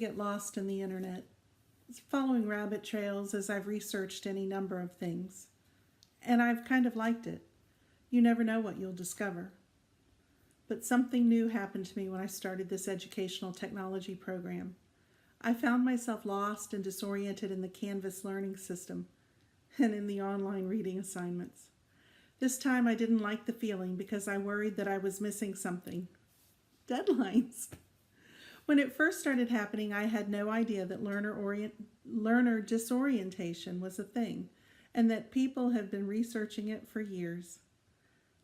get lost in the internet, following rabbit trails as I've researched any number of things. And I've kind of liked it. You never know what you'll discover. But something new happened to me when I started this educational technology program. I found myself lost and disoriented in the Canvas learning system and in the online reading assignments. This time I didn't like the feeling because I worried that I was missing something. Deadlines. When it first started happening, I had no idea that learner disorientation was a thing and that people have been researching it for years.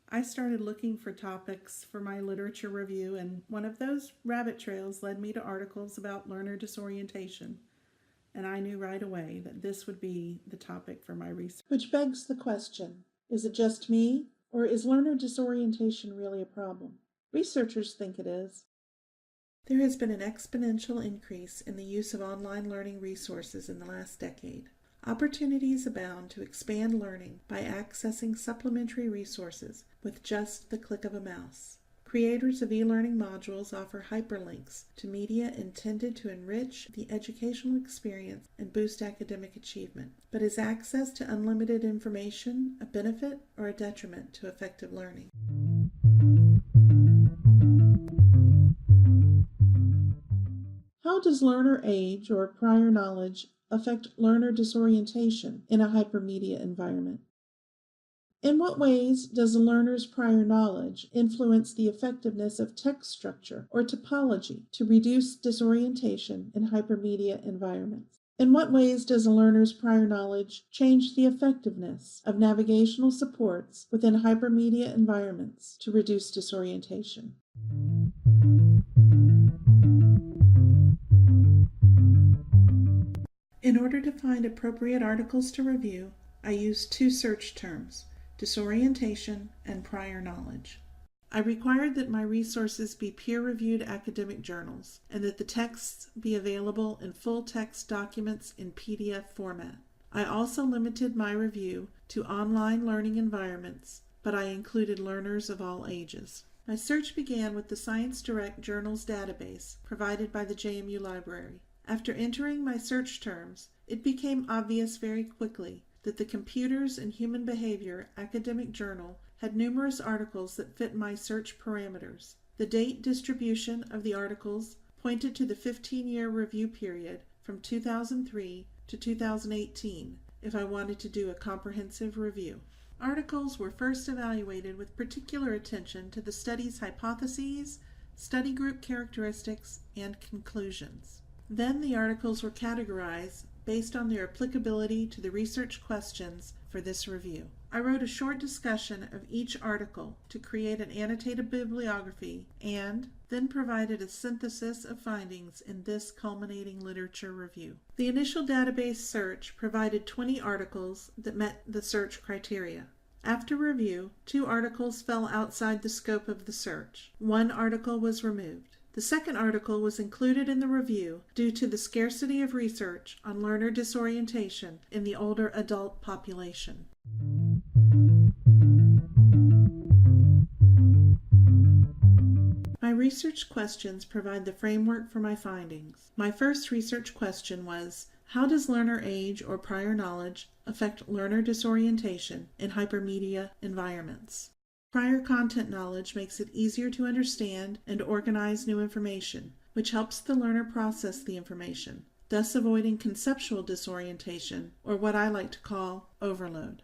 I started looking for topics for my literature review, and one of those rabbit trails led me to articles about learner disorientation, and I knew right away that this would be the topic for my research. Which begs the question, is it just me, or is learner disorientation really a problem? Researchers think it is. There has been an exponential increase in the use of online learning resources in the last decade. Opportunities abound to expand learning by accessing supplementary resources with just the click of a mouse. Creators of e-learning modules offer hyperlinks to media intended to enrich the educational experience and boost academic achievement. But is access to unlimited information a benefit or a detriment to effective learning? How does learner age or prior knowledge affect learner disorientation in a hypermedia environment? In what ways does a learner's prior knowledge influence the effectiveness of text structure or topology to reduce disorientation in hypermedia environments? In what ways does a learner's prior knowledge change the effectiveness of navigational supports within hypermedia environments to reduce disorientation? In order to find appropriate articles to review, I used two search terms, disorientation and prior knowledge. I required that my resources be peer-reviewed academic journals and that the texts be available in full-text documents in PDF format. I also limited my review to online learning environments, but I included learners of all ages. My search began with the ScienceDirect Journals database provided by the JMU Library. After entering my search terms, it became obvious very quickly that the Computers and Human Behavior academic journal had numerous articles that fit my search parameters. The date distribution of the articles pointed to the 15-year review period from 2003 to 2018 if I wanted to do a comprehensive review. Articles were first evaluated with particular attention to the study's hypotheses, study group characteristics, and conclusions. Then the articles were categorized based on their applicability to the research questions for this review. I wrote a short discussion of each article to create an annotated bibliography and then provided a synthesis of findings in this culminating literature review. The initial database search provided 20 articles that met the search criteria. After review, 2 articles fell outside the scope of the search. 1 article was removed. The second article was included in the review due to the scarcity of research on learner disorientation in the older adult population. My research questions provide the framework for my findings. My first research question was, how does learner age or prior knowledge affect learner disorientation in hypermedia environments? Prior content knowledge makes it easier to understand and organize new information, which helps the learner process the information, thus avoiding conceptual disorientation, or what I like to call overload.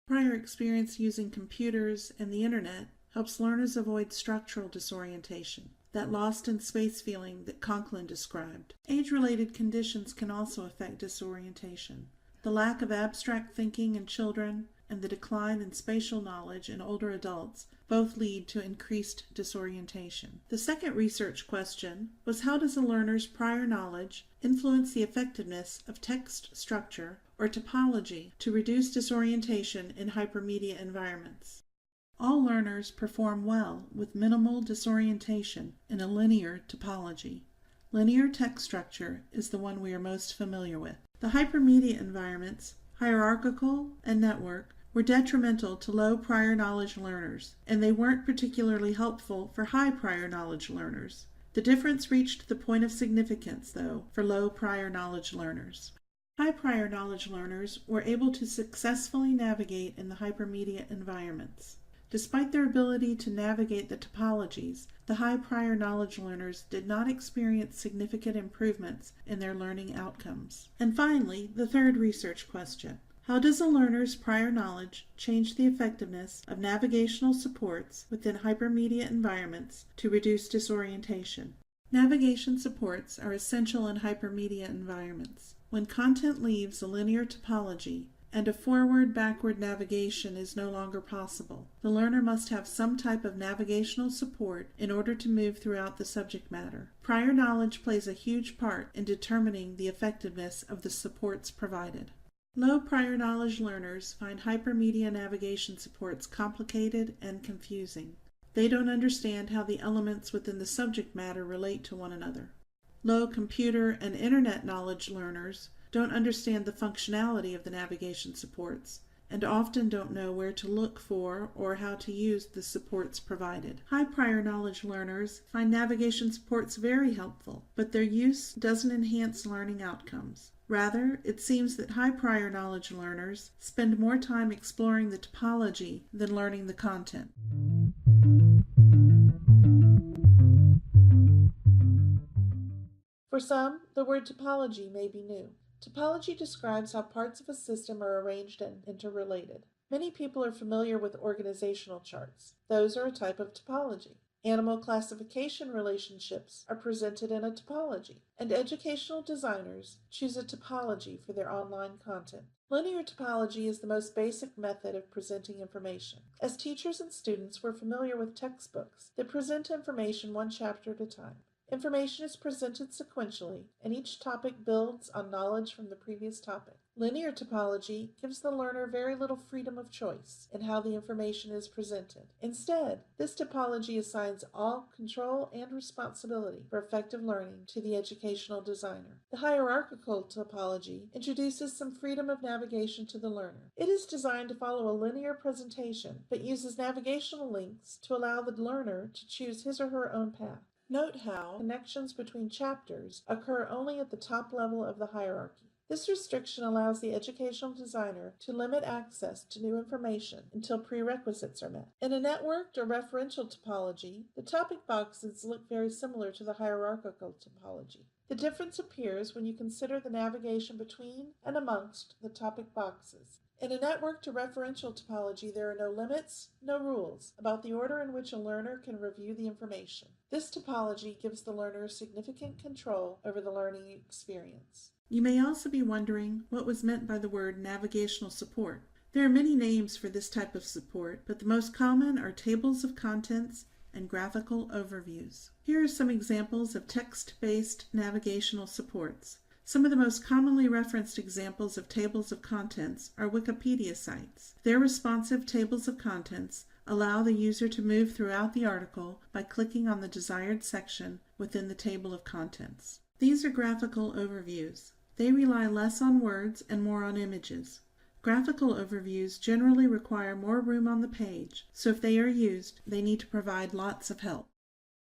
Prior experience using computers and the internet helps learners avoid structural disorientation, that lost in space feeling that Conklin described. Age-related conditions can also affect disorientation. The lack of abstract thinking in children and the decline in spatial knowledge in older adults both lead to increased disorientation. The second research question was, how does a learner's prior knowledge influence the effectiveness of text structure or topology to reduce disorientation in hypermedia environments? All learners perform well with minimal disorientation in a linear topology. Linear text structure is the one we are most familiar with. The hypermedia environments, hierarchical and network, were detrimental to low prior knowledge learners, and they weren't particularly helpful for high prior knowledge learners. The difference reached the point of significance, though, for low prior knowledge learners. High prior knowledge learners were able to successfully navigate in the hypermedia environments. Despite their ability to navigate the topologies, the high prior knowledge learners did not experience significant improvements in their learning outcomes. And finally, the third research question. How does a learner's prior knowledge change the effectiveness of navigational supports within hypermedia environments to reduce disorientation? Navigation supports are essential in hypermedia environments. When content leaves a linear topology, and a forward-backward navigation is no longer possible, the learner must have some type of navigational support in order to move throughout the subject matter. Prior knowledge plays a huge part in determining the effectiveness of the supports provided. Low prior knowledge learners find hypermedia navigation supports complicated and confusing. They don't understand how the elements within the subject matter relate to one another. Low computer and internet knowledge learners don't understand the functionality of the navigation supports, and often don't know where to look for or how to use the supports provided. High prior knowledge learners find navigation supports very helpful, but their use doesn't enhance learning outcomes. Rather, it seems that high prior knowledge learners spend more time exploring the topology than learning the content. For some, the word topology may be new. Topology describes how parts of a system are arranged and interrelated. Many people are familiar with organizational charts. Those are a type of topology. Animal classification relationships are presented in a topology, and educational designers choose a topology for their online content. Linear topology is the most basic method of presenting information. As teachers and students, we're familiar with textbooks that present information one chapter at a time. Information is presented sequentially, and each topic builds on knowledge from the previous topic. Linear topology gives the learner very little freedom of choice in how the information is presented. Instead, this topology assigns all control and responsibility for effective learning to the educational designer. The hierarchical topology introduces some freedom of navigation to the learner. It is designed to follow a linear presentation, but uses navigational links to allow the learner to choose his or her own path. Note how connections between chapters occur only at the top level of the hierarchy. This restriction allows the educational designer to limit access to new information until prerequisites are met. In a networked or referential topology, the topic boxes look very similar to the hierarchical topology. The difference appears when you consider the navigation between and amongst the topic boxes. In a networked or referential topology, there are no limits, no rules about the order in which a learner can review the information. This topology gives the learner significant control over the learning experience. You may also be wondering what was meant by the word navigational support. There are many names for this type of support, but the most common are tables of contents and graphical overviews. Here are some examples of text-based navigational supports. Some of the most commonly referenced examples of tables of contents are Wikipedia sites. Their responsive tables of contents allow the user to move throughout the article by clicking on the desired section within the table of contents. These are graphical overviews. They rely less on words and more on images. Graphical overviews generally require more room on the page, so if they are used, they need to provide lots of help.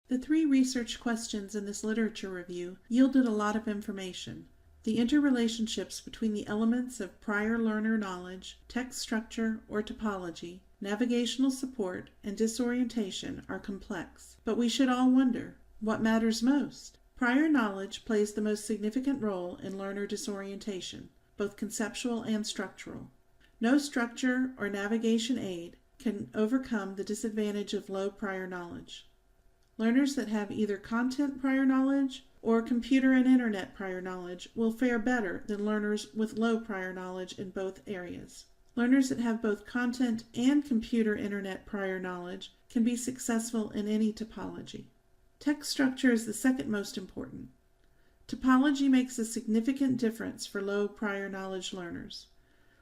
The 3 research questions in this literature review yielded a lot of information. The interrelationships between the elements of prior learner knowledge, text structure or topology, navigational support, and disorientation are complex. But we should all wonder, what matters most? Prior knowledge plays the most significant role in learner disorientation, both conceptual and structural. No structure or navigation aid can overcome the disadvantage of low prior knowledge. Learners that have either content prior knowledge or computer and internet prior knowledge will fare better than learners with low prior knowledge in both areas. Learners that have both content and computer internet prior knowledge can be successful in any topology. Text structure is the second most important. Topology makes a significant difference for low prior knowledge learners.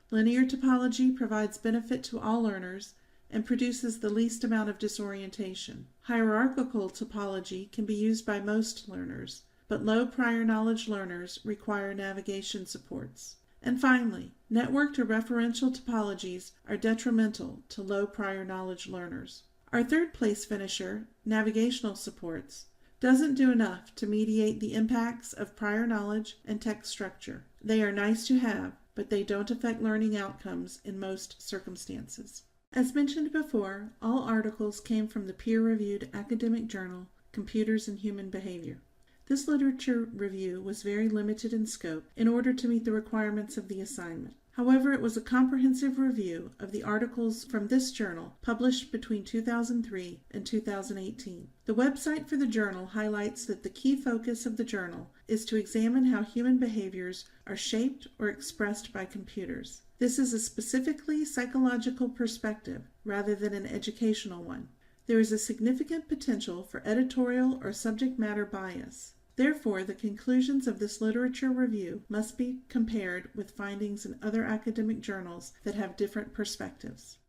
Linear topology provides benefit to all learners and produces the least amount of disorientation. Hierarchical topology can be used by most learners, but low prior knowledge learners require navigation supports. And finally, networked or referential topologies are detrimental to low prior knowledge learners. Our third place finisher, navigational supports, doesn't do enough to mediate the impacts of prior knowledge and text structure. They are nice to have, but they don't affect learning outcomes in most circumstances. As mentioned before, all articles came from the peer-reviewed academic journal, Computers and Human Behavior. This literature review was very limited in scope in order to meet the requirements of the assignment. However, it was a comprehensive review of the articles from this journal published between 2003 and 2018. The website for the journal highlights that the key focus of the journal is to examine how human behaviors are shaped or expressed by computers. This is a specifically psychological perspective rather than an educational one. There is a significant potential for editorial or subject matter bias. Therefore, the conclusions of this literature review must be compared with findings in other academic journals that have different perspectives.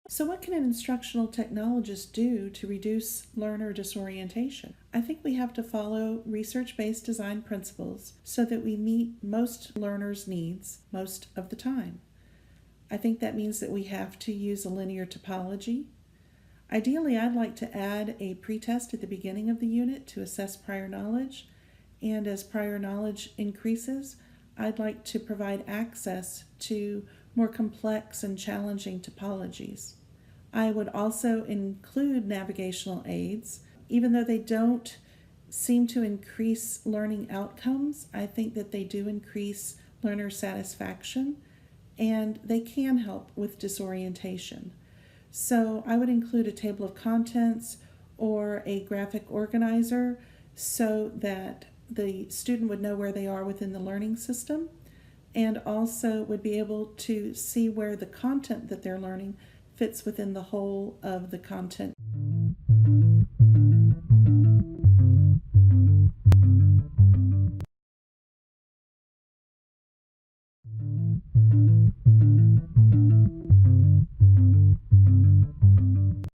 So what can an instructional technologist do to reduce learner disorientation? I think we have to follow research-based design principles so that we meet most learners' needs most of the time. I think that means that we have to use a linear topology. Ideally, I'd like to add a pretest at the beginning of the unit to assess prior knowledge. And as prior knowledge increases, I'd like to provide access to more complex and challenging topologies. I would also include navigational aids. Even though they don't seem to increase learning outcomes, I think that they do increase learner satisfaction, and they can help with disorientation. So I would include a table of contents or a graphic organizer so that the student would know where they are within the learning system, and also would be able to see where the content that they're learning fits within the whole of the content.